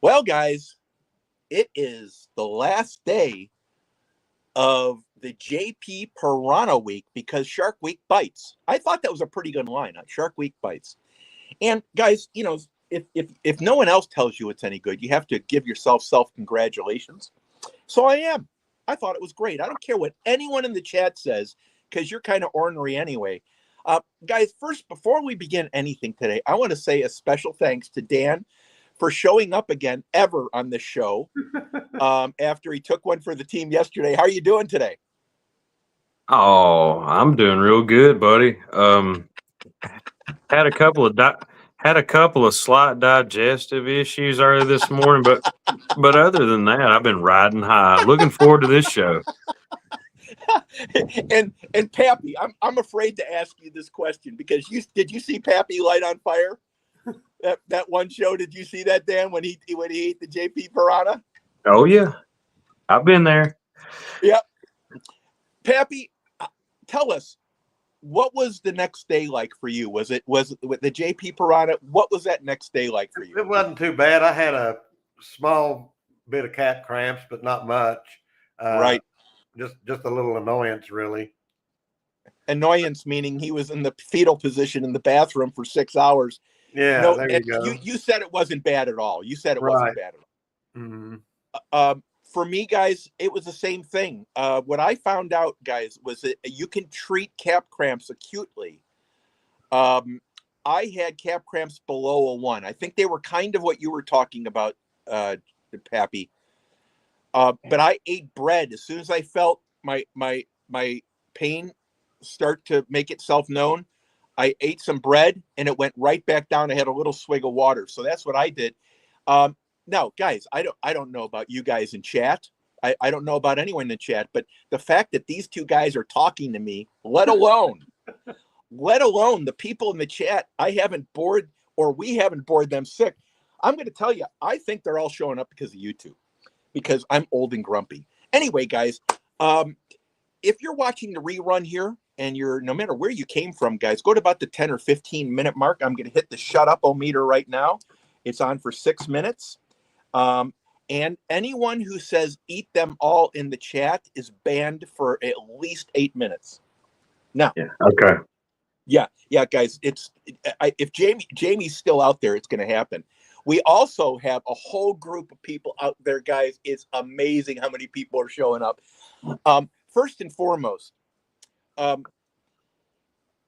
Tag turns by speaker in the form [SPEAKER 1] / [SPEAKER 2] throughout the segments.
[SPEAKER 1] Well, guys, it is the last day of the JP Piranha Week because Shark Week bites. I thought that was a pretty good line. Shark Week bites. And guys, if no one else tells you it's any good, you have to give yourself self-congratulations. So I am. I thought it was great. I don't care what anyone in the chat says because you're kind of ornery anyway. Guys, first, before we begin anything today, I want to say a special thanks to Dan for showing up again ever on this show after he took one for the team yesterday. How are you doing today?
[SPEAKER 2] Oh, I'm doing real good, buddy. Had a couple of slight digestive issues earlier this morning, but other than that, I've been riding high. Looking forward to this show.
[SPEAKER 1] and Pappy, I'm afraid to ask you this question because did you see Pappy light on fire? That one show, did you see that, Dan, when he ate the JP Piranha?
[SPEAKER 2] Oh yeah, I've been there.
[SPEAKER 1] Yep. Pappy, tell us, what was the next day like for you? Was it with the JP Piranha? What was that next day like for you?
[SPEAKER 3] It wasn't too bad. I had a small bit of cat cramps, but not much.
[SPEAKER 1] Right.
[SPEAKER 3] Just a little annoyance, really.
[SPEAKER 1] Annoyance meaning he was in the fetal position in the bathroom for 6 hours.
[SPEAKER 3] Yeah,
[SPEAKER 1] no,
[SPEAKER 3] there you go.
[SPEAKER 1] You said it wasn't bad at all. You said it wasn't bad at all.
[SPEAKER 3] Mm-hmm.
[SPEAKER 1] For me, guys, it was the same thing. What I found out, guys, was that you can treat cap cramps acutely. I had cap cramps below a 1. I think they were kind of what you were talking about, Pappy. But I ate bread as soon as I felt my pain start to make itself known. I ate some bread and it went right back down. I had a little swig of water, so that's what I did. Now, guys, I don't know about you guys in chat. I don't know about anyone in the chat, but the fact that these two guys are talking to me, let alone the people in the chat, I haven't bored or we haven't bored them sick. I'm going to tell you, I think they're all showing up because of YouTube, because I'm old and grumpy. Anyway, guys, if you're watching the rerun here and you're, no matter where you came from, guys, go to about the 10 or 15 minute mark. I'm going to hit the shut up-o-meter right now. It's on for 6 minutes. And anyone who says eat them all in the chat is banned for at least 8 minutes. Now,
[SPEAKER 2] yeah, okay.
[SPEAKER 1] Yeah, guys, if Jamie's still out there, it's going to happen. We also have a whole group of people out there, guys. It's amazing how many people are showing up. First and foremost,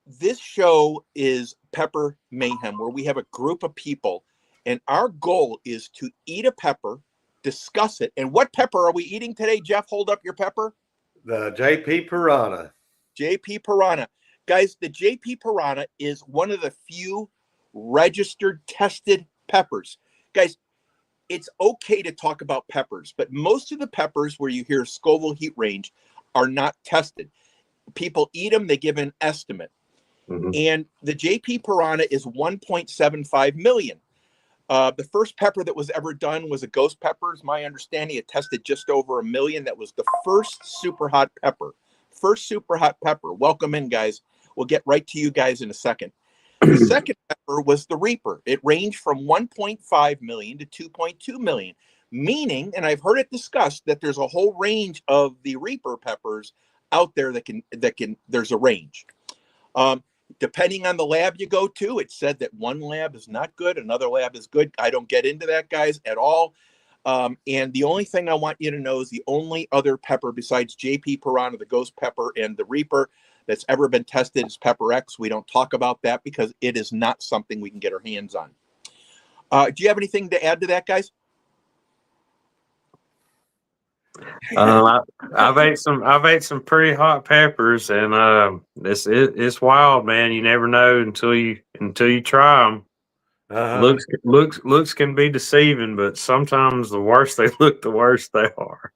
[SPEAKER 1] this show is Pepper Mayhem, where we have a group of people, and our goal is to eat a pepper, discuss it. And what pepper are we eating today, Jeff? Hold up your pepper.
[SPEAKER 3] The JP Piranha.
[SPEAKER 1] JP Piranha. Guys, the JP Piranha is one of the few registered, tested peppers. Guys, it's okay to talk about peppers, but most of the peppers where you hear Scoville heat range are not tested. People eat them, they give an estimate.
[SPEAKER 2] Mm-hmm.
[SPEAKER 1] And the JP Piranha is 1.75 million. The first pepper that was ever done was a ghost pepper. Is my understanding. It tested just over 1 million. That was the first super hot pepper. First super hot pepper. Welcome in, guys. We'll get right to you guys in a second. The second pepper was the Reaper. It ranged from 1.5 million to 2.2 million, meaning, and I've heard it discussed, that there's a whole range of the Reaper peppers out there that can there's a range. Depending on the lab you go to, it said that one lab is not good, another lab is good. I don't get into that, guys, at all. And the only thing I want you to know is the only other pepper besides JP Piranha, the ghost pepper, and the Reaper that's ever been tested is Pepper X. We don't talk about that because it is not something we can get our hands on. Do you have anything to add to that, guys?
[SPEAKER 2] I've ate some pretty hot peppers, and it's wild, man. You never know until you try them.
[SPEAKER 3] Uh-huh.
[SPEAKER 2] Looks can be deceiving, but sometimes the worse they look, the worse they are.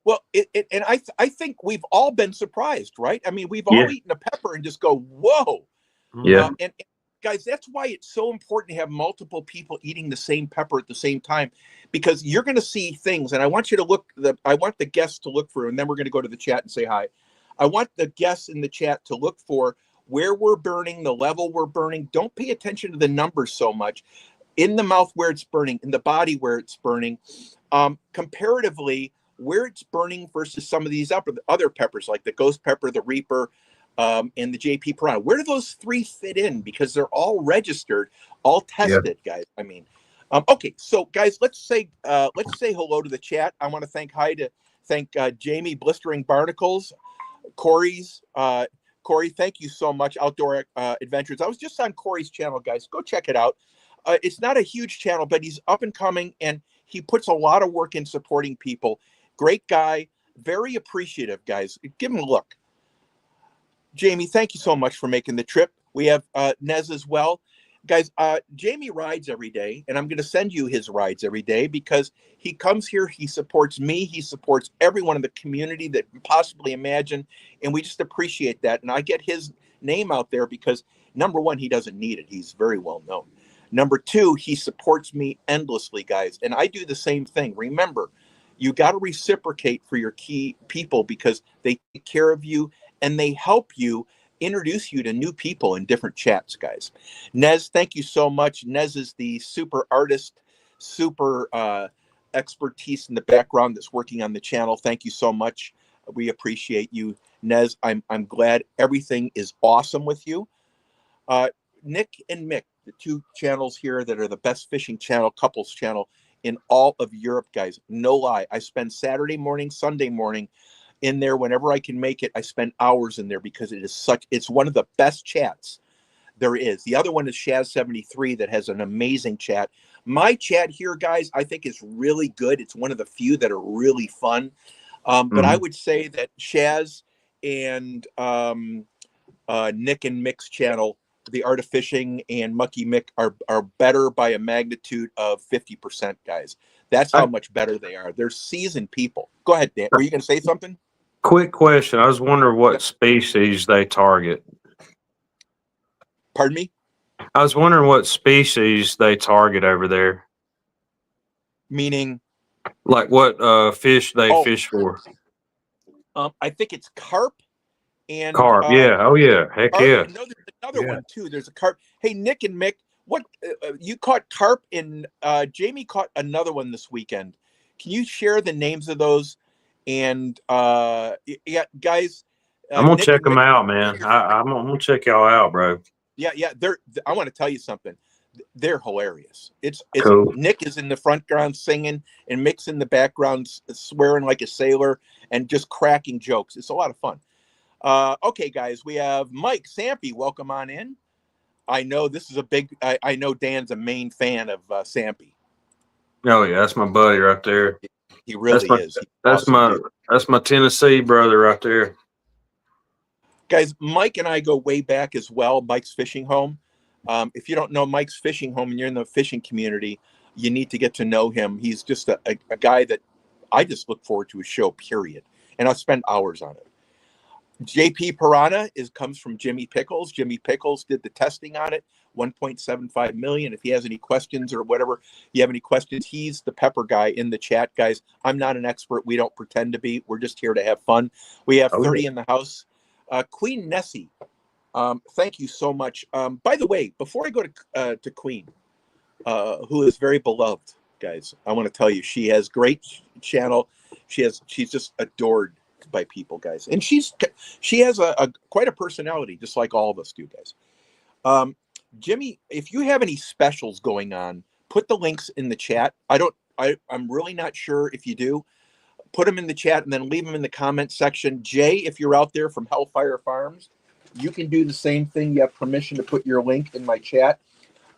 [SPEAKER 1] Well, and I think we've all been surprised, right? I mean, we've all eaten a pepper and just go, whoa.
[SPEAKER 2] Yeah.
[SPEAKER 1] And guys, that's why it's so important to have multiple people eating the same pepper at the same time, because you're going to see things. And I want you to I want the guests to look for, and then we're going to go to the chat and say hi. I want the guests in the chat to look for where we're burning, the level we're burning. Don't pay attention to the numbers so much. in the mouth where it's burning, in the body where it's burning, comparatively where it's burning versus some of these other peppers like the ghost pepper, the reaper, and the JP Piranha. Where do those three fit in? Because they're all registered, all tested, guys. I mean, okay, so guys, let's say hello to the chat. I want to thank Jamie Blistering Barnacles, Corey, thank you so much. Outdoor Adventures. I was just on Corey's channel, guys. Go check it out. It's not a huge channel, but he's up and coming, and he puts a lot of work in supporting people. Great guy, very appreciative, guys. Give him a look. Jamie, thank you so much for making the trip. We have Nez as well. Guys, Jamie rides every day, and I'm going to send you his rides every day because he comes here, he supports me, he supports everyone in the community that you can possibly imagine, and we just appreciate that. And I get his name out there because, number one, he doesn't need it. He's very well known. Number two, he supports me endlessly, guys, and I do the same thing. Remember, you got to reciprocate for your key people because they take care of you and they help you introduce you to new people in different chats, guys. Nez, thank you so much. Nez is the super artist, super expertise in the background that's working on the channel. Thank you so much. We appreciate you, Nez. I'm glad everything is awesome with you. Nick and Mick, the two channels here that are the best fishing channel, couples channel in all of Europe, guys. No lie. I spend Saturday morning, Sunday morning in there whenever I can make it. I spend hours in there because it's one of the best chats there is. The other one is Shaz73 that has an amazing chat. My chat here, guys, I think is really good. It's one of the few that are really fun. But I would say that Shaz and Nick and Mick's channel, The Art of Fishing and Mucky Mick are better by a magnitude of 50%, guys. That's how much better they are. They're seasoned people. Go ahead, Dan. Were you going to say something?
[SPEAKER 2] Quick question. I was wondering what species they target.
[SPEAKER 1] Pardon me?
[SPEAKER 2] I was wondering what species they target over there.
[SPEAKER 1] Meaning?
[SPEAKER 2] Like what fish they fish for.
[SPEAKER 1] I think it's carp and
[SPEAKER 2] carp. Yeah. Oh yeah. Heck
[SPEAKER 1] carp.
[SPEAKER 2] yeah.
[SPEAKER 1] No, there's another one too. There's a carp. Hey, Nick and Mick, what you caught carp and Jamie caught another one this weekend. Can you share the names of those? And yeah, guys,
[SPEAKER 2] I'm gonna
[SPEAKER 1] Nick
[SPEAKER 2] check them
[SPEAKER 1] Mick,
[SPEAKER 2] out, man. I'm gonna check y'all out, bro.
[SPEAKER 1] Yeah. I want to tell you something. They're hilarious. It's
[SPEAKER 2] cool.
[SPEAKER 1] Nick is in the front ground singing and Mick's in the background swearing like a sailor and just cracking jokes. It's a lot of fun. Okay, guys, we have Mike Sampy. Welcome on in. I know this is a big. I know Dan's a main fan of Sampy.
[SPEAKER 2] Oh yeah, that's my buddy right there.
[SPEAKER 1] He really is.
[SPEAKER 2] That's my Tennessee brother right there.
[SPEAKER 1] Guys, Mike and I go way back as well. Mike's Fishing Home. If you don't know Mike's Fishing Home and you're in the fishing community, you need to get to know him. He's just a guy that I just look forward to his show, period. And I'll spend hours on it. JP Piranha comes from Jimmy Pickles. Jimmy Pickles did the testing on it, 1.75 million. If he has any questions or whatever, you have any questions, he's the pepper guy in the chat, guys. I'm not an expert. We don't pretend to be. We're just here to have fun. We have 30 in the house. Queen Nessie, thank you so much. By the way, before I go to Queen, who is very beloved, guys, I want to tell you, she has great channel. She's just adored by people, guys, and she has a quite a personality, just like all of us do, guys. Jimmy, if you have any specials going on, put the links in the chat. I'm really not sure if you do. Put them in the chat and then leave them in the comment section. Jay, if you're out there from Hellfire Farms, you can do the same thing. You have permission to put your link in my chat,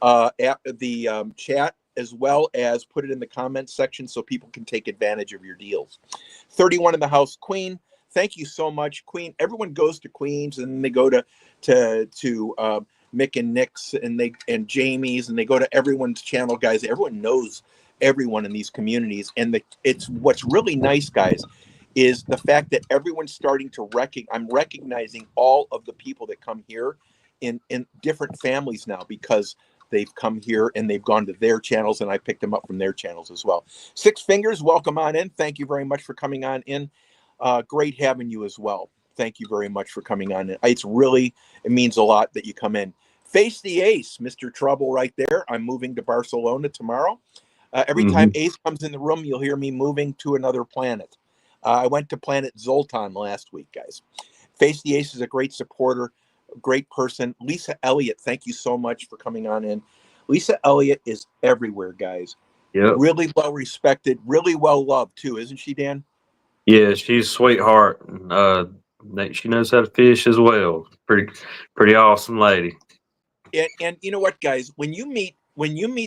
[SPEAKER 1] at the chat, as well as put it in the comment section so people can take advantage of your deals. 31 in the house, Queen. Thank you so much, Queen. Everyone goes to Queen's and then they go to Mick and Nick's and Jamie's, and they go to everyone's channel, guys. Everyone knows everyone in these communities, and it's what's really nice, guys, is the fact that everyone's starting to I'm recognizing all of the people that come here in different families now because they've come here and they've gone to their channels, and I picked them up from their channels as well. Six Fingers, welcome on in. Thank you very much for coming on in. Great having you as well. Thank you very much for coming on in. It means a lot that you come in. Face the Ace, Mr. Trouble, right there. I'm moving to Barcelona tomorrow. Every
[SPEAKER 2] Mm-hmm.
[SPEAKER 1] time Ace comes in the room, you'll hear me moving to another planet. I went to planet Zoltan last week, guys. Face the Ace is a great supporter, a great person. Lisa Elliott, thank you so much for coming on in. Lisa Elliott is everywhere, guys.
[SPEAKER 2] Yep.
[SPEAKER 1] Really well respected, really well loved too, isn't she, Dan?
[SPEAKER 2] Yeah, she's a sweetheart. She knows how to fish as well. Pretty awesome lady.
[SPEAKER 1] And you know what, guys? When you meet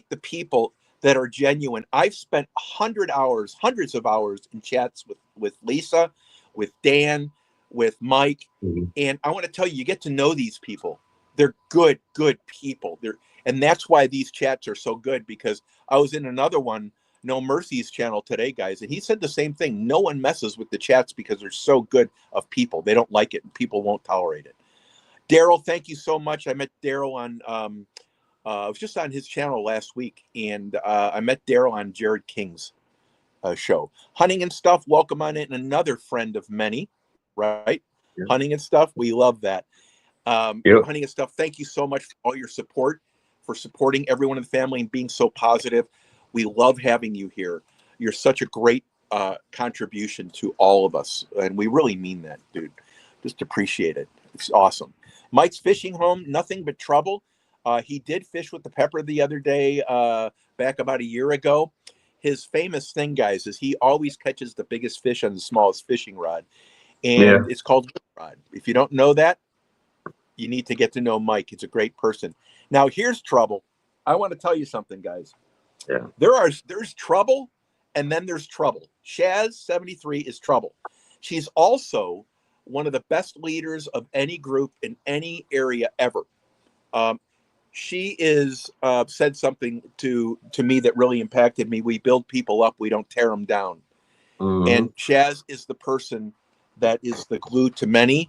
[SPEAKER 1] the people that are genuine, I've spent hundreds of hours in chats with Lisa, with Dan, with Mike,
[SPEAKER 2] Mhm.
[SPEAKER 1] and I want to tell you, you get to know these people. They're good people. And that's why these chats are so good, because I was in another one, No Mercy's channel today, guys, and he said the same thing. No one messes with the chats because they're so good of people. They don't like it, and people won't tolerate it. Daryl, thank you so much. I met Daryl on I was just on his channel last week, and I met Daryl on Jared King's show. Hunting and Stuff, welcome on in. Another friend of many, right?
[SPEAKER 2] Yep.
[SPEAKER 1] Hunting and Stuff, we love that.
[SPEAKER 2] Yep.
[SPEAKER 1] Hunting and Stuff, thank you so much for all your support, for supporting everyone in the family and being so positive. We love having you here. You're such a great contribution to all of us, and we really mean that, dude. Just appreciate it. It's awesome. Mike's Fishing Home, nothing but trouble. He did fish with the pepper the other day, back about a year ago. His famous thing, guys, is he always catches the biggest fish on the smallest fishing rod,
[SPEAKER 2] Yeah.
[SPEAKER 1] and it's called hook rod. If you don't know that, you need to get to know Mike. He's a great person. Now, here's trouble. I want to tell you something, guys.
[SPEAKER 2] Yeah.
[SPEAKER 1] There's trouble, and then there's trouble. Shaz73 is trouble. She's also one of the best leaders of any group in any area ever. She is said something to me that really impacted me. We build people up, we don't tear them down.
[SPEAKER 2] Mm-hmm.
[SPEAKER 1] And Shaz is the person that is the glue to many.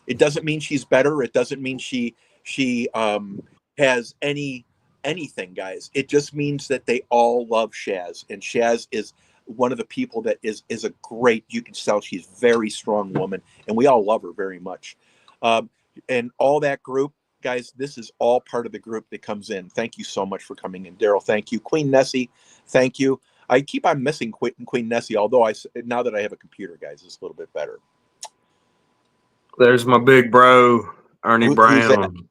[SPEAKER 1] It doesn't mean she's better. It doesn't mean she has anything, guys. It just means that they all love Shaz, and Shaz is one of the people that is a great. You can tell she's a very strong woman, and we all love her very much. And all that group, guys, this is all part of the group that comes in. Thank you so much for coming in, Daryl. Thank you, Queen Nessie. Thank you. I keep on missing Queen Nessie, although now that I have a computer, guys, it's a little bit better.
[SPEAKER 2] There's my big bro, Ernie
[SPEAKER 1] Who's that?
[SPEAKER 2] Brown.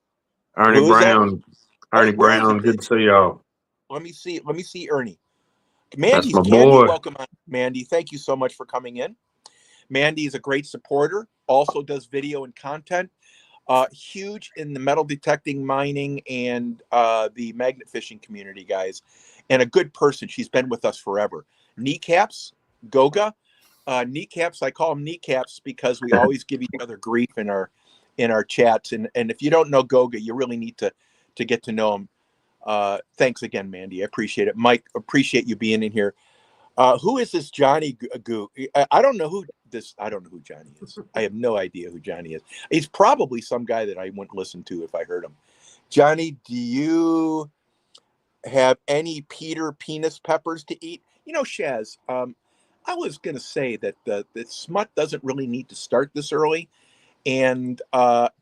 [SPEAKER 2] Ernie
[SPEAKER 1] Who is that?
[SPEAKER 2] Brown.
[SPEAKER 1] Oh,
[SPEAKER 2] Ernie
[SPEAKER 1] where is
[SPEAKER 2] Brown.
[SPEAKER 1] he?
[SPEAKER 2] Good to see y'all.
[SPEAKER 1] Let me see Ernie.
[SPEAKER 2] That's
[SPEAKER 1] Mandy's
[SPEAKER 2] my
[SPEAKER 1] Candy,
[SPEAKER 2] boy.
[SPEAKER 1] welcome on, Mandy. Thank you so much for coming in. Mandy is a great supporter, also does video and content. Huge in the metal detecting, mining, and the magnet fishing community, guys. And a good person. She's been with us forever. Kneecaps, Goga. Kneecaps, I call them kneecaps because we always give each other grief in our chats. And if you don't know Goga, you really need to get to know him. Thanks again, Mandy. I appreciate it. Mike, appreciate you being in here. Who is this Johnny Goo? I don't know who Johnny is. I have no idea who Johnny is. He's probably some guy that I wouldn't listen to if I heard him. Johnny, do you have any Peter penis peppers to eat? You know, Shaz, I was going to say that the smut doesn't really need to start this early. And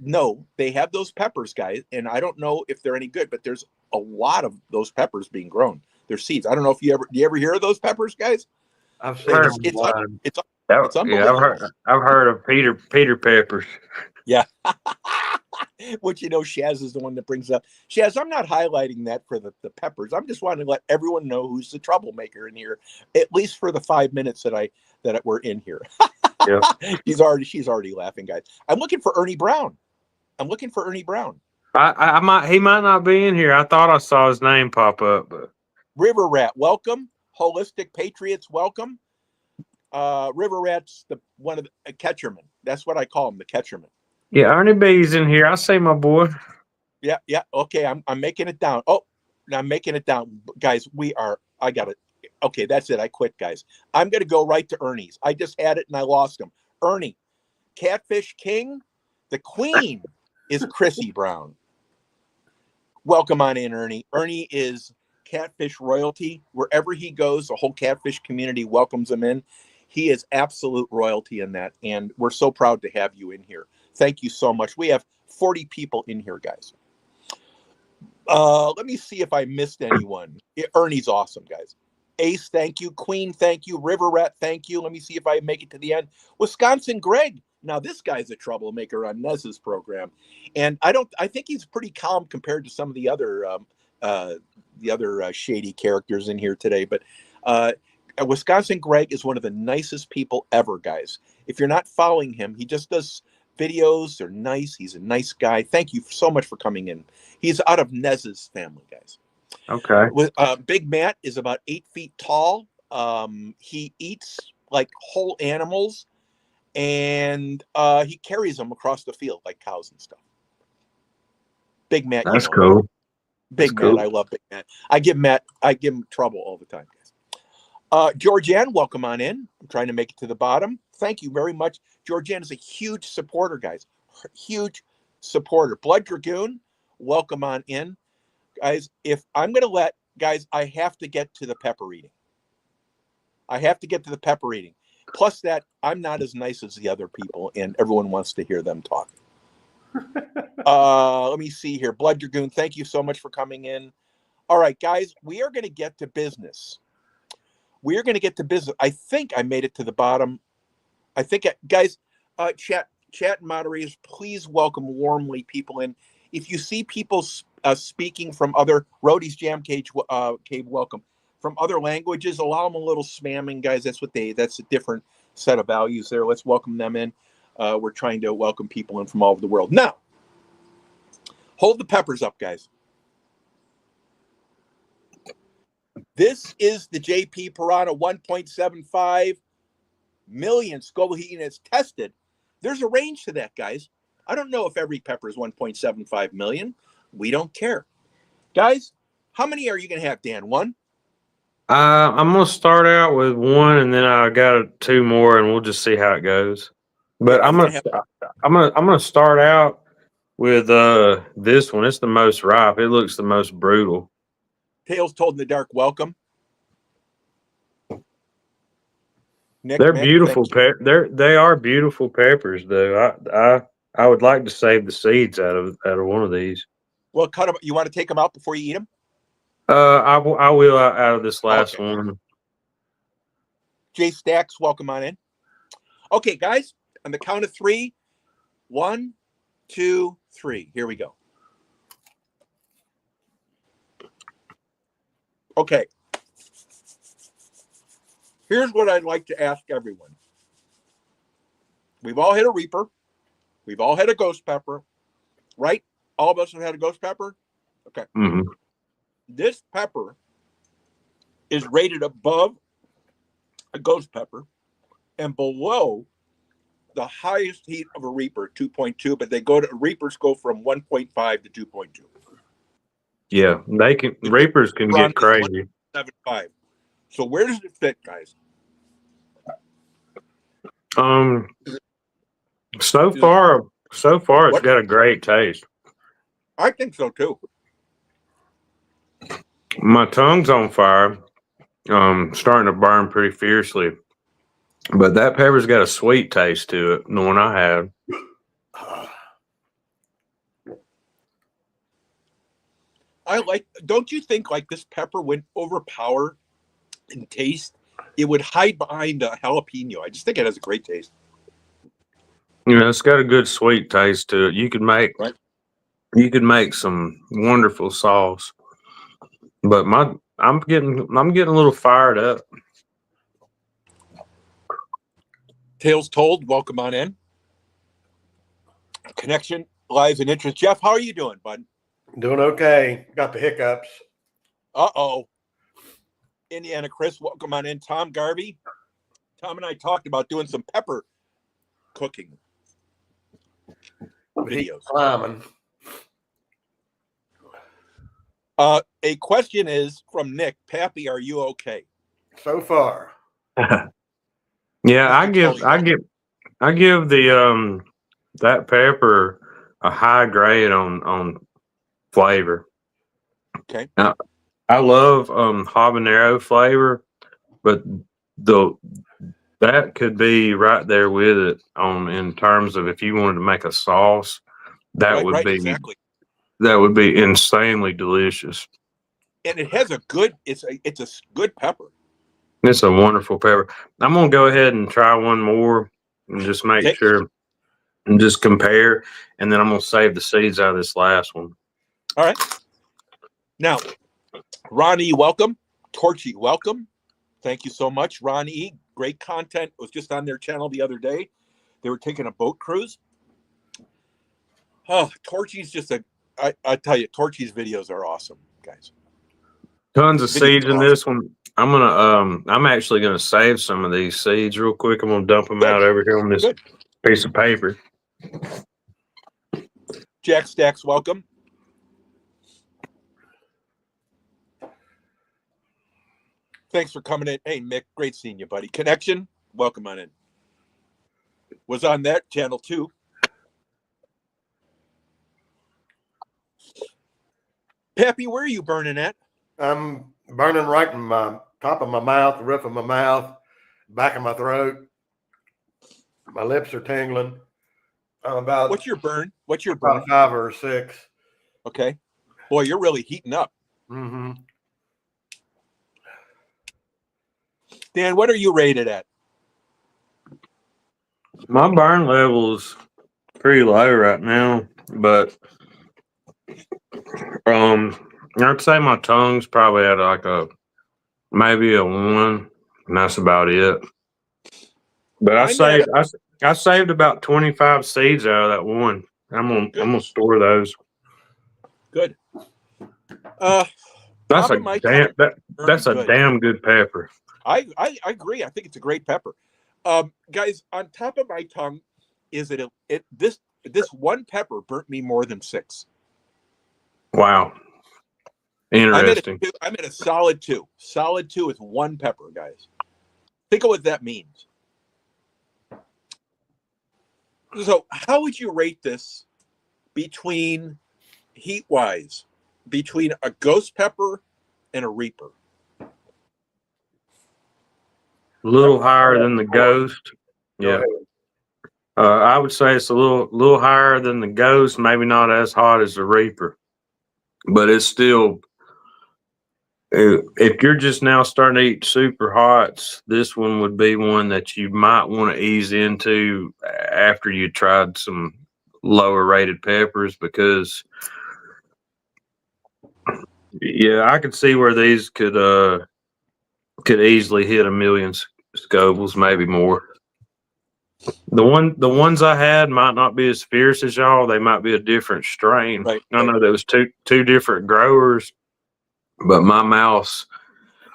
[SPEAKER 1] no, they have those peppers, guys. And I don't know if they're any good, but there's a lot of those peppers being grown. They're seeds. I don't know if do you ever hear of those peppers, guys?
[SPEAKER 3] I've seen
[SPEAKER 2] Heard.
[SPEAKER 3] them online.
[SPEAKER 1] It's
[SPEAKER 2] Yeah,
[SPEAKER 1] unbelievable.
[SPEAKER 2] I've heard of Peter Peppers.
[SPEAKER 1] Yeah. Which, Shaz is the one that brings up. Shaz, I'm not highlighting that for the peppers. I'm just wanting to let everyone know who's the troublemaker in here, at least for the 5 minutes that we're in here.
[SPEAKER 2] Yeah.
[SPEAKER 1] She's already laughing, guys. I'm looking for Ernie Brown.
[SPEAKER 2] He might not be in here. I thought I saw his name pop up, but
[SPEAKER 1] River Rat, welcome. Holistic Patriots, welcome. River Rat's one of the catcherman. That's what I call him, the catcherman.
[SPEAKER 2] yeah, Ernie B's in here. I see my boy.
[SPEAKER 1] Yeah. Okay, I'm making it down. Oh, I'm making it down, guys. I got it. Okay, that's it. I quit, guys. I'm gonna go right to Ernie's. I just had it and I lost him. Ernie, Catfish King. The queen is Chrissy Brown. Welcome on in, Ernie. Ernie is catfish royalty. Wherever he goes, the whole catfish community welcomes him in. He is absolute royalty in that, and we're so proud to have you in here. Thank you so much. We have 40 people in here, guys. Let me see if I missed anyone. Ernie's awesome, guys. Ace, thank you. Queen, thank you. River Rat, thank you. Let me see if I make it to the end. Wisconsin Greg. Now this guy's a troublemaker on Nez's program, and I think he's pretty calm compared to some of the other shady characters in here today. But Wisconsin Greg is one of the nicest people ever, guys. If you're not following him, he just does videos. They're nice. He's a nice guy. Thank you so much for coming in. He's out of Nez's family, guys.
[SPEAKER 2] Okay.
[SPEAKER 1] Big Matt is about 8 feet tall. He eats like whole animals, and he carries them across the field like cows and stuff. Big Matt,
[SPEAKER 2] That's cool.
[SPEAKER 1] Big Matt, cool. I love Big Matt. I give him trouble all the time, guys. Georgianne, welcome on in. I'm trying to make it to the bottom. Thank you very much. Georgianne is a huge supporter, guys. Huge supporter. Blood Dragoon, welcome on in. Guys, if I'm going to I have to get to the pepper eating. Plus that, I'm not as nice as the other people, and everyone wants to hear them talk. Let me see here. Blood Dragoon, thank you so much for coming in. All right, guys, we are going to get to business. I think I made it to the bottom. I think, guys, chat and moderators, please welcome warmly people in. If you see people speaking from other Rhodey's Jam Cave, welcome from other languages, allow them a little spamming, guys. That's a different set of values there. Let's welcome them in. We're trying to welcome people in from all over the world. Now, hold the peppers up, guys. This is the JP Piranha 1.75 million Scoville heat units tested. There's a range to that, guys. I don't know if every pepper is 1.75 million. We don't care. Guys, how many are you going to have, Dan? One?
[SPEAKER 2] I'm going to start out with one, and then I got 2 more, and we'll just see how it goes. But I'm gonna start out with this one. It's the most ripe. It looks the most brutal.
[SPEAKER 1] Tales Told in the Dark, welcome. Nick,
[SPEAKER 2] they're beautiful. They are beautiful peppers, though. I would like to save the seeds out of one of these.
[SPEAKER 1] Well, cut them. You want to take them out before you eat them?
[SPEAKER 2] I will out of this last one.
[SPEAKER 1] Jay Stacks, welcome on in. Okay, guys, on the count of 3, 1, 2, 3. Here we go. Okay. Here's what I'd like to ask everyone. We've all had a Reaper. We've all had a ghost pepper, right? All of us have had a ghost pepper. Okay.
[SPEAKER 2] Mm-hmm.
[SPEAKER 1] This pepper is rated above a ghost pepper and below the highest heat of a Reaper, 2.2, but Reapers go from 1.5 to 2.2.
[SPEAKER 2] Yeah, Reapers can get crazy.
[SPEAKER 1] 1.75. So where does it fit, guys?
[SPEAKER 2] So far it's got a great taste.
[SPEAKER 1] I think so too.
[SPEAKER 2] My tongue's on fire. Starting to burn pretty fiercely. But that pepper's got a sweet taste to it, the one I had.
[SPEAKER 1] Don't you think like this pepper would overpower in taste? It would hide behind a jalapeno. I just think it has a great taste.
[SPEAKER 2] It's got a good sweet taste to it. You could make some wonderful sauce. But I'm getting a little fired up.
[SPEAKER 1] Tales Told, welcome on in. Connection, lives, and interest. Jeff, how are you doing, bud?
[SPEAKER 3] Doing okay. Got the hiccups.
[SPEAKER 1] Uh-oh. Indiana Chris, welcome on in. Tom Garvey. Tom and I talked about doing some pepper cooking videos.
[SPEAKER 3] Climbing.
[SPEAKER 1] A question is from Nick. Pappy, are you okay?
[SPEAKER 3] So far.
[SPEAKER 2] Yeah, I give the that pepper a high grade on flavor.
[SPEAKER 1] Okay.
[SPEAKER 2] Now, I love habanero flavor, but that could be right there with it in terms of if you wanted to make a sauce, that would be
[SPEAKER 1] exactly.
[SPEAKER 2] That would be insanely delicious.
[SPEAKER 1] And it has a good. It's a good pepper.
[SPEAKER 2] It's a wonderful pepper. I'm gonna go ahead and try one more and just make
[SPEAKER 1] Okay.
[SPEAKER 2] sure and just compare, and then I'm gonna save the seeds out of this last one.
[SPEAKER 1] All right. Now, Ronnie, welcome. Torchy, welcome. Thank you so much, Ronnie. Great content. It was just on their channel the other day. They were taking a boat cruise. Oh, Torchy's just I tell you, Torchy's videos are awesome, guys.
[SPEAKER 2] Tons of
[SPEAKER 1] Videos
[SPEAKER 2] seeds
[SPEAKER 1] are
[SPEAKER 2] in
[SPEAKER 1] awesome.
[SPEAKER 2] this one. I'm actually gonna save some of these seeds real quick. I'm gonna dump them out over here on this piece of paper.
[SPEAKER 1] Jack Stacks, welcome. Thanks for coming in. Hey, Mick, great seeing you, buddy. Connection, welcome on in. Was on that channel too. Pappy, where are you burning at?
[SPEAKER 3] I'm burning right in my top of my mouth, the roof of my mouth, back of my throat. My lips are tingling. I'm about.
[SPEAKER 1] What's your burn? What's your
[SPEAKER 3] about
[SPEAKER 1] burn?
[SPEAKER 3] 5 or 6.
[SPEAKER 1] Okay. Boy, you're really heating up.
[SPEAKER 3] Mm-hmm.
[SPEAKER 2] Dan, what are you rated at? My burn level is pretty low right now, but I'd say my tongue's probably at like maybe a 1, and that's about it. But I saved about 25 seeds out of that one. I'm gonna store those.
[SPEAKER 1] Good.
[SPEAKER 2] That's a damn good pepper.
[SPEAKER 1] I agree. I think it's a great pepper. Guys, on top of my tongue is this one pepper burnt me more than 6.
[SPEAKER 2] Wow. Interesting.
[SPEAKER 1] I'm at a solid 2. Solid 2 with one pepper, guys. Think of what that means. So how would you rate this between heat-wise, between a ghost pepper and a reaper?
[SPEAKER 2] A little higher than the ghost. Yeah. I would say it's a little higher than the ghost, maybe not as hot as the reaper. But it's still, if you're just now starting to eat super hots, this one would be one that you might want to ease into after you tried some lower rated peppers, because yeah, I could see where these could easily hit 1 million scovilles, maybe more. The ones I had might not be as fierce as y'all. They might be a different strain.
[SPEAKER 1] Right.
[SPEAKER 2] I know there was two different growers, but my mouth's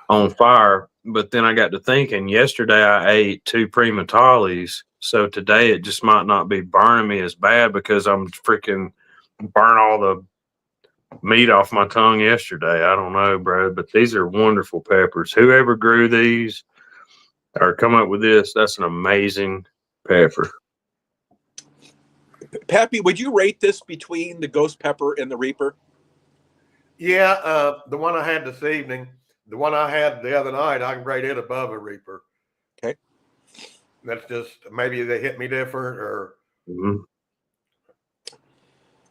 [SPEAKER 2] on fire. But then I got to thinking, yesterday I ate 2 Primatalis, so today it just might not be burning me as bad because I'm freaking burn all the meat off my tongue yesterday. I don't know, bro, but these are wonderful peppers. Whoever grew these or come up with this, that's an amazing pepper.
[SPEAKER 1] Pappy, would you rate this between the ghost pepper and the reaper?
[SPEAKER 3] Yeah, the one I had this evening, the one I had the other night, I can rate it above a reaper.
[SPEAKER 1] Okay.
[SPEAKER 3] That's just, maybe they hit me different or.
[SPEAKER 2] Mm-hmm.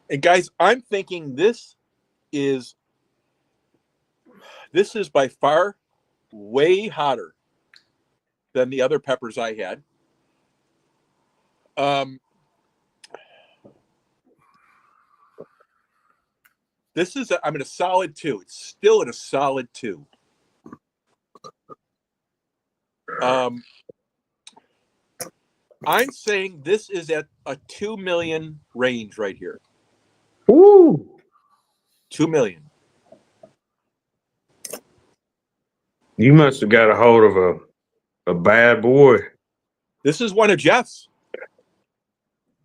[SPEAKER 1] And guys, I'm thinking this is by far way hotter than the other peppers I had. This is I'm at a solid 2. It's still at a solid 2. I'm saying this is at a 2 million range right here.
[SPEAKER 2] Ooh.
[SPEAKER 1] 2 million.
[SPEAKER 2] You must have got a hold of a bad boy.
[SPEAKER 1] This is one of Jeff's.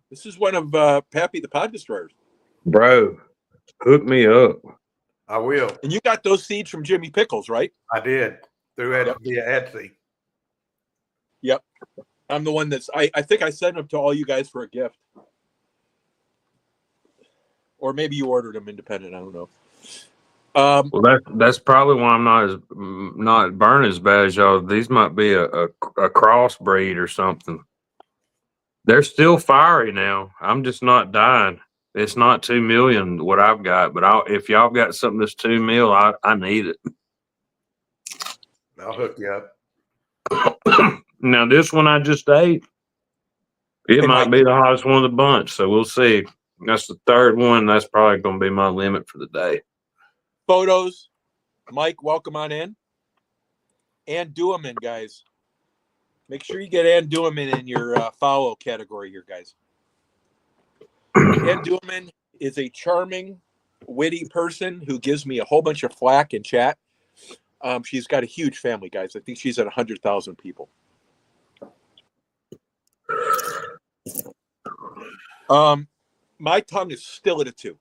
[SPEAKER 1] This is one of Pappy the Pod Destroyers.
[SPEAKER 2] Bro, hook me up.
[SPEAKER 3] I will.
[SPEAKER 1] And you got those seeds from Jimmy Pickles, right?
[SPEAKER 3] I did. Through via Etsy.
[SPEAKER 1] Yep. I'm the one that's I think I sent them to all you guys for a gift. Or maybe you ordered them independent. I don't know.
[SPEAKER 2] Well, that's probably why I'm not burning as bad as y'all. These might be a crossbreed or something. They're still fiery now. I'm just not dying. It's not 2 million what I've got, but if y'all got something that's 2 mil, I need it.
[SPEAKER 3] I'll hook you up.
[SPEAKER 2] Now this one I just ate, it might be the hottest one of the bunch, so we'll see. That's the third one. That's probably going to be my limit for the day.
[SPEAKER 1] Photos, Mike, welcome on in. And Dueman, guys. Make sure you get Ann Dueman in your follow category here, guys. Ann Dueman is a charming, witty person who gives me a whole bunch of flack in chat. She's got a huge family, guys. I think she's at 100,000 people. My tongue is still at a 2.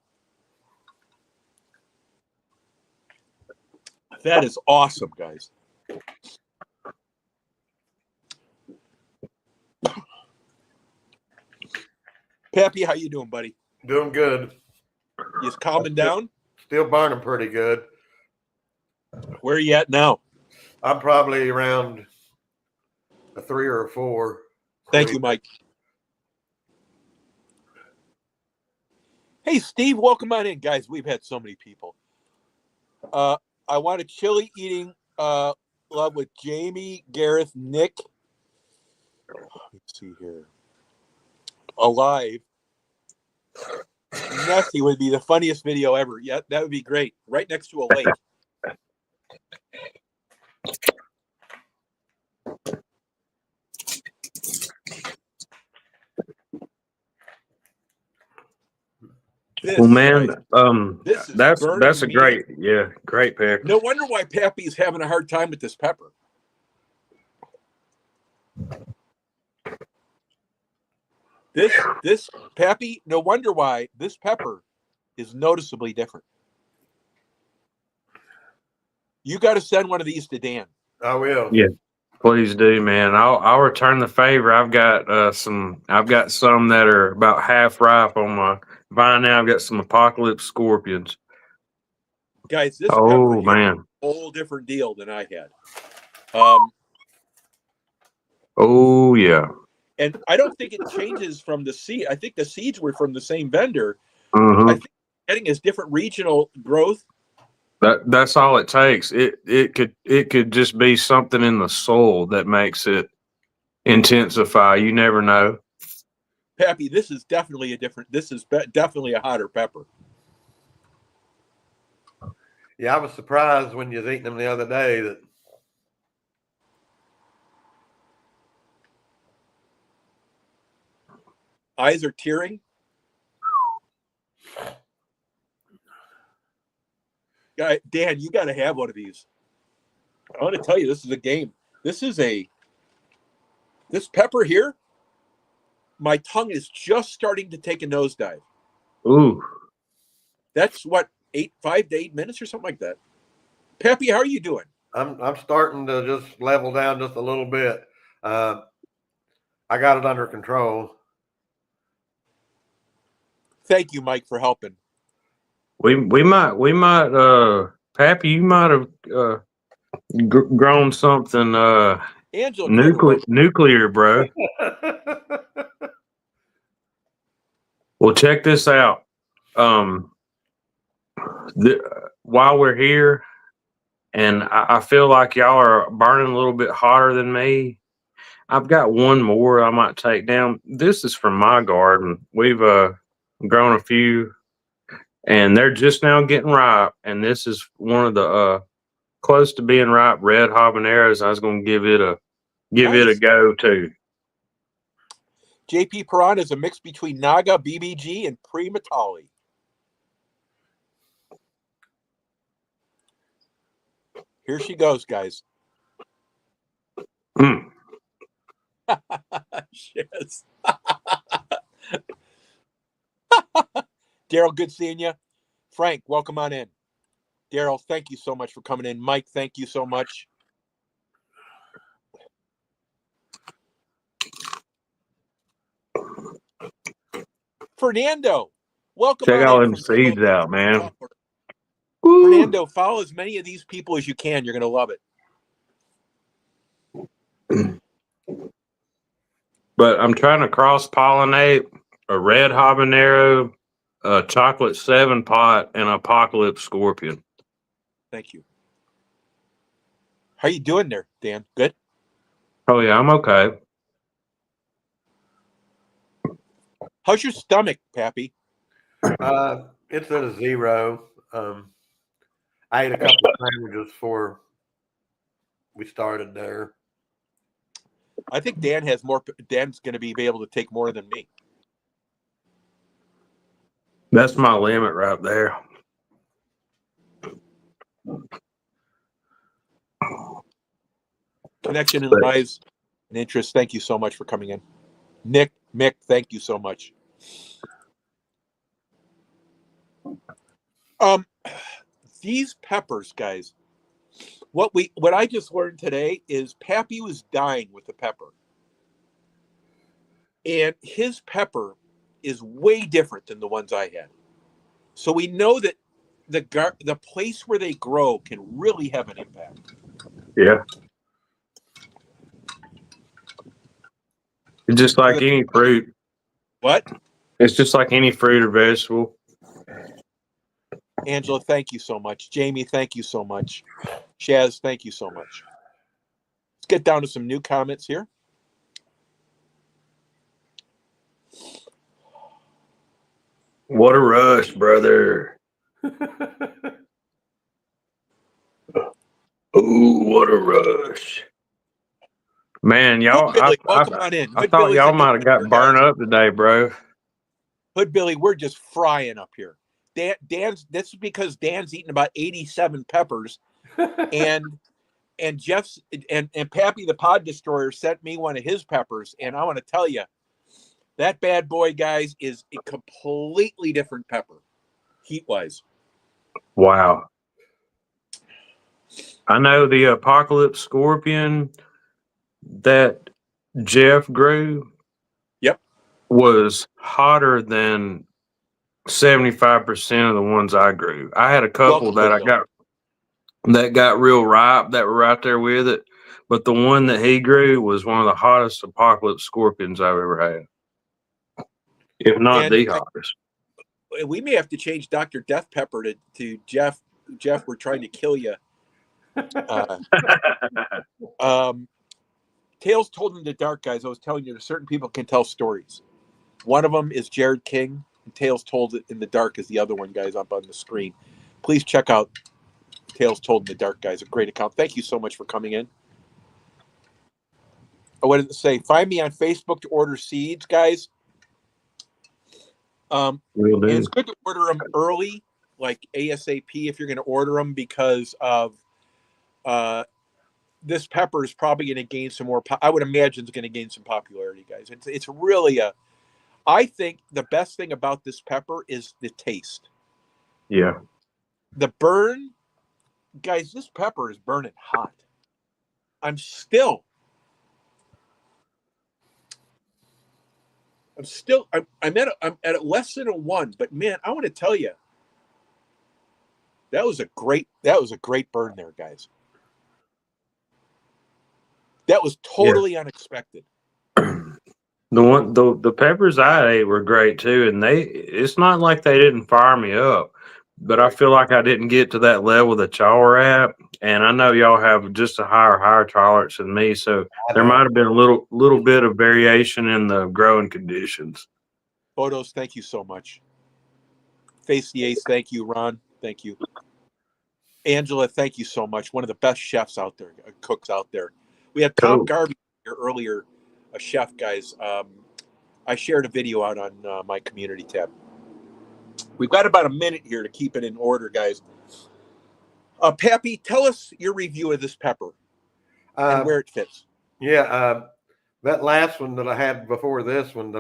[SPEAKER 1] That is awesome, guys. Pappy, how you doing, buddy?
[SPEAKER 3] Doing good.
[SPEAKER 1] You calming down?
[SPEAKER 3] Still burning pretty good.
[SPEAKER 1] Where are you at now?
[SPEAKER 3] I'm probably around a 3 or a 4.
[SPEAKER 1] Thank you, Mike. Hey, Steve, welcome on in, guys. We've had so many people. I want a chili eating love with Jamie, Gareth, Nick. Let's see here. Alive. Nessie would be the funniest video ever. Yeah, that would be great. Right next to a lake.
[SPEAKER 2] Well, man,
[SPEAKER 1] guys,
[SPEAKER 2] that's a great pick.
[SPEAKER 1] No wonder why Pappy's having a hard time with this pepper. This Pappy, no wonder why this pepper is noticeably different. You got to send one of these to Dan.
[SPEAKER 3] I will.
[SPEAKER 2] Yeah, please do, man. I'll return the favor. I've got some that are about half ripe on my vine now. I've got some Apocalypse Scorpions.
[SPEAKER 1] Guys, this pepper
[SPEAKER 2] man,
[SPEAKER 1] is a whole different deal than I had.
[SPEAKER 2] Oh yeah.
[SPEAKER 1] And I don't think it changes from the seed. I think the seeds were from the same vendor.
[SPEAKER 2] Mm-hmm.
[SPEAKER 1] I think getting is different regional growth.
[SPEAKER 2] That's all it takes. It could just be something in the soil that makes it intensify. You never know.
[SPEAKER 1] Pappy, this is definitely definitely a hotter pepper.
[SPEAKER 3] Yeah, I was surprised when you was eating them the other day that
[SPEAKER 1] eyes are tearing. Dan, you got to have one of these. I want to tell you, this is a game. This pepper here, my tongue is just starting to take a nosedive.
[SPEAKER 2] Ooh.
[SPEAKER 1] That's what, 5 to 8 minutes or something like that. Pappy, how are you doing?
[SPEAKER 3] I'm starting to just level down just a little bit. I got it under control.
[SPEAKER 1] Thank you, Mike, for helping.
[SPEAKER 2] We might Pappy, you might have grown something nuclear, bro. Well, check this out. While we're here, and I feel like y'all are burning a little bit hotter than me, I've got one more I might take down. This is from my garden. We've grown a few, and they're just now getting ripe. And this is one of the close to being ripe red habaneros. I was going to give it a go too.
[SPEAKER 1] JP Piranha is a mix between Naga, BBG, and Primatali. Here she goes, guys. Yes. Daryl, good seeing you. Frank, welcome on in. Daryl, thank you so much for coming in. Mike, thank you so much. Fernando, welcome.
[SPEAKER 2] Check all them seeds out, man.
[SPEAKER 1] Fernando, follow as many of these people as you can. You're going to love it.
[SPEAKER 2] But I'm trying to cross-pollinate a red habanero a chocolate 7-pot, and apocalypse scorpion.
[SPEAKER 1] Thank you. How you doing there, Dan? Good?
[SPEAKER 2] Oh yeah, I'm okay.
[SPEAKER 1] How's your stomach, Pappy?
[SPEAKER 3] It's at a 0. I ate a couple of sandwiches before we started there.
[SPEAKER 1] I think Dan has more. Dan's going to be able to take more than me.
[SPEAKER 2] That's my limit right there.
[SPEAKER 1] Connection and lives and interest. Thank you so much for coming in. Mick, thank you so much. These peppers, guys. What I just learned today is Pappy was dying with the pepper. And his pepper is way different than the ones I had. So we know that the place where they grow can really have an impact.
[SPEAKER 2] Yeah. It's just like any fruit.
[SPEAKER 1] What?
[SPEAKER 2] It's just like any fruit or vegetable.
[SPEAKER 1] Angela, thank you so much. Jamie, thank you so much. Shaz, thank you so much. Let's get down to some new comments here.
[SPEAKER 2] What a rush, brother. Ooh, what a rush. Man, y'all,
[SPEAKER 1] Billy, welcome on in.
[SPEAKER 2] I thought y'all might have got burned up today, bro.
[SPEAKER 1] Hood Billy, we're just frying up here. Dan's that's because Dan's eating about 87 peppers, and Jeff's and Pappy the Pod Destroyer sent me one of his peppers, and I want to tell you, that bad boy, guys, is a completely different pepper, heat wise.
[SPEAKER 2] Wow. I know the apocalypse scorpion that Jeff grew.
[SPEAKER 1] Yep.
[SPEAKER 2] Was hotter than 75% of the ones I grew. I had a couple that got real ripe that were right there with it, but the one that he grew was one of the hottest apocalypse scorpions I've ever had, if not the hottest.
[SPEAKER 1] We may have to change Dr. Death Pepper to Jeff. Jeff, we're trying to kill you. Tales told in the dark, guys. I was telling you, certain people can tell stories. One of them is Jared King. And Tales Told in the Dark is the other one, guys, up on the screen. Please check out Tales Told in the Dark, guys. A great account. Thank you so much for coming in. I wanted to say, find me on Facebook to order seeds, guys. And it's good to order them early, like ASAP, if you're going to order them, because of this pepper is probably going to gain some more. I would imagine it's going to gain some popularity, guys. It's really I think the best thing about this pepper is the taste.
[SPEAKER 2] Yeah.
[SPEAKER 1] The burn, guys, this pepper is burning hot. I'm at less than a 1, but man, I want to tell you, that was a great burn there, guys. That was totally unexpected.
[SPEAKER 2] The peppers I ate were great too, and it's not like they didn't fire me up, but I feel like I didn't get to that level that y'all were at, and I know y'all have just a higher tolerance than me, so there might have been a little bit of variation in the growing conditions.
[SPEAKER 1] Photos, thank you so much. Face the Ace, thank you. Ron, thank you. Angela, thank you so much. One of the best chefs out there, cooks out there. We had Tom Garvey here earlier, a chef, guys. I shared a video out on my community tab. We've got about a minute here to keep it in order, guys. Pappy, tell us your review of this pepper and where it fits.
[SPEAKER 3] Yeah, that last one that I had before this one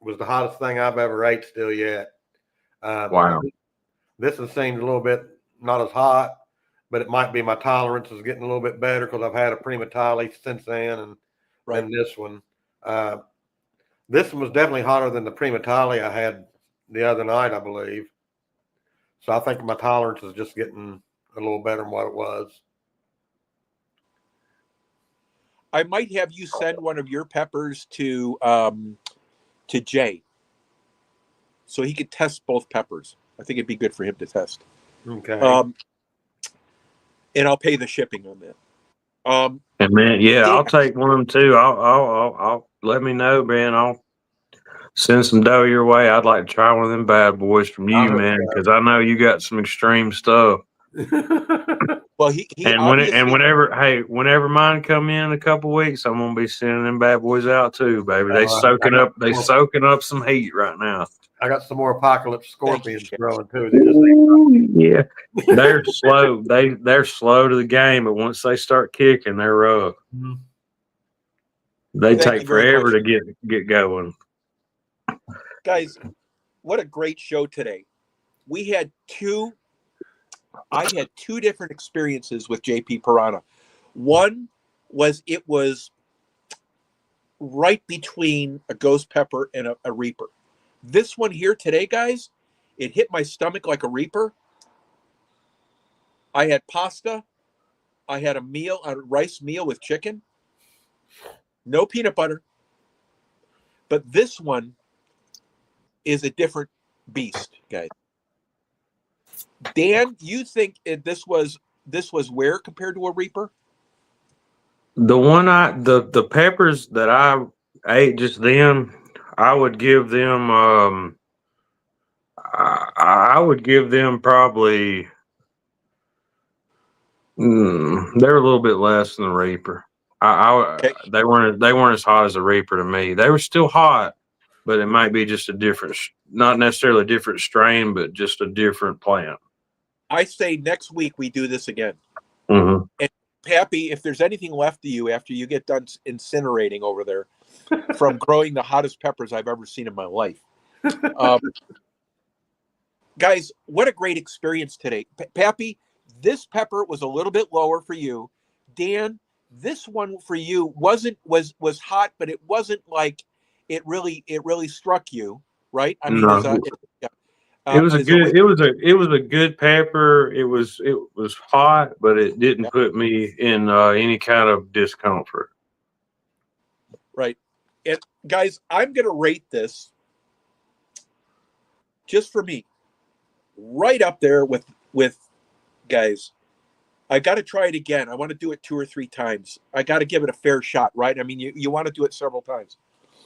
[SPEAKER 3] was the hottest thing I've ever ate still yet.
[SPEAKER 2] Wow.
[SPEAKER 3] This one seems a little bit not as hot, but it might be my tolerance is getting a little bit better because I've had a Prima Tali since then and this one. This one was definitely hotter than the Prima Tali I had the other night, I believe. So I think my tolerance is just getting a little better than what it was.
[SPEAKER 1] I might have you send one of your peppers to Jay. so he could test both peppers. I think it'd be good for him to test.
[SPEAKER 3] Okay.
[SPEAKER 1] And I'll pay the shipping on that.
[SPEAKER 2] And man, yeah,
[SPEAKER 1] Dan,
[SPEAKER 2] I'll take one too. I'll let me know, man. I'll send some dough your way. I'd like to try one of them bad boys from you, man, because I know you got some extreme stuff.
[SPEAKER 1] well, he
[SPEAKER 2] And
[SPEAKER 1] obviously,
[SPEAKER 2] whenever mine come in a couple weeks, I'm gonna be sending them bad boys out too, baby. They soaking up some heat right now.
[SPEAKER 3] I got some more apocalypse scorpions growing too.
[SPEAKER 2] Yeah, they're slow. They're slow to the game, but once they start kicking, they're rough.
[SPEAKER 3] Mm-hmm.
[SPEAKER 2] They take forever to get going.
[SPEAKER 1] Guys, what a great show today. I had two different experiences with JP Piranha. One was it was right between a ghost pepper and a reaper. This one here today, guys, it hit my stomach like a reaper. I had pasta. I had a rice meal with chicken. No peanut butter. But this one is a different beast, guys. Dan, you think this was where compared to a reaper?
[SPEAKER 2] The peppers that I ate just then, I would give them I would give them probably they're a little bit less than the reaper.
[SPEAKER 1] Okay.
[SPEAKER 2] They weren't as hot as the reaper to me. They were still hot, but it might be just a different, not necessarily a different strain, but just a different plant.
[SPEAKER 1] I say next week we do this again.
[SPEAKER 2] Mm-hmm.
[SPEAKER 1] And Pappy, if there's anything left of you after you get done incinerating over there from growing the hottest peppers I've ever seen in my life. Guys, what a great experience today. Pappy, this pepper was a little bit lower for you. Dan, this one for you was hot, but it wasn't like it really struck you, right? I mean,
[SPEAKER 2] it was a good pepper. It was hot, but it didn't put me in any kind of discomfort.
[SPEAKER 1] Right. And guys, I'm going to rate this just for me right up there with guys. I got to try it again. I want to do it 2 or 3 times. I got to give it a fair shot, right? I mean, you want to do it several times.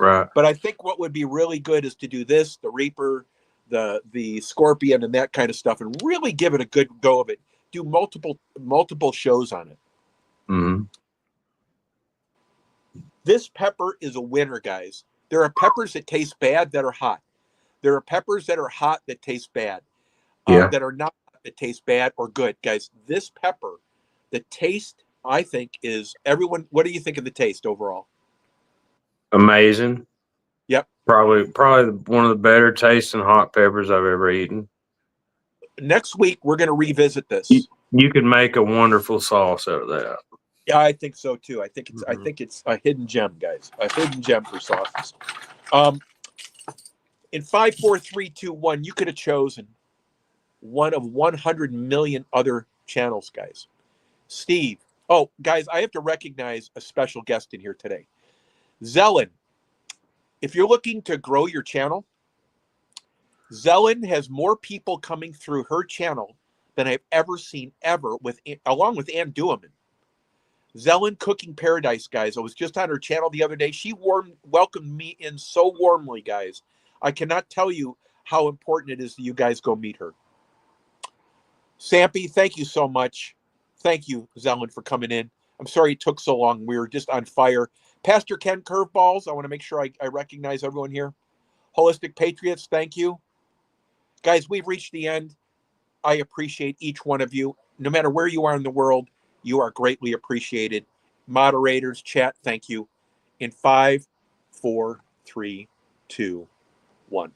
[SPEAKER 2] Right.
[SPEAKER 1] But I think what would be really good is to do this, the Reaper, the Scorpion, and that kind of stuff, and really give it a good go of it. Do multiple shows on it.
[SPEAKER 2] Mm-hmm.
[SPEAKER 1] This pepper is a winner, guys. There are peppers that taste bad that are hot. There are peppers that are hot that taste bad. That are not hot that taste bad or good, guys. This pepper, the taste, I think, is everyone. What do you think of the taste overall?
[SPEAKER 2] Amazing.
[SPEAKER 1] Yep.
[SPEAKER 2] Probably one of the better tasting hot peppers I've ever eaten.
[SPEAKER 1] Next week we're going to revisit this.
[SPEAKER 2] You could make a wonderful sauce out of that.
[SPEAKER 1] Yeah, I think so too. I think it's a hidden gem, guys. A hidden gem for sauces. In 5, 4, 3, 2, 1, you could have chosen one of 100 million other channels, guys. Steve. Oh, guys, I have to recognize a special guest in here today. Zelen. If you're looking to grow your channel, Zelen has more people coming through her channel than I've ever seen along with Ann Dueman. Zelen Cooking Paradise, guys. I was just on her channel the other day. She welcomed me in so warmly, guys. I cannot tell you how important it is that you guys go meet her. Sampy, thank you so much. Thank you, Zelen, for coming in. I'm sorry it took so long. We were just on fire. Pastor Ken Curveballs, I want to make sure I recognize everyone here. Holistic Patriots, thank you. Guys, we've reached the end. I appreciate each one of you. No matter where you are in the world, you are greatly appreciated. Moderators, chat, thank you. In 5, 4, 3, 2, 1.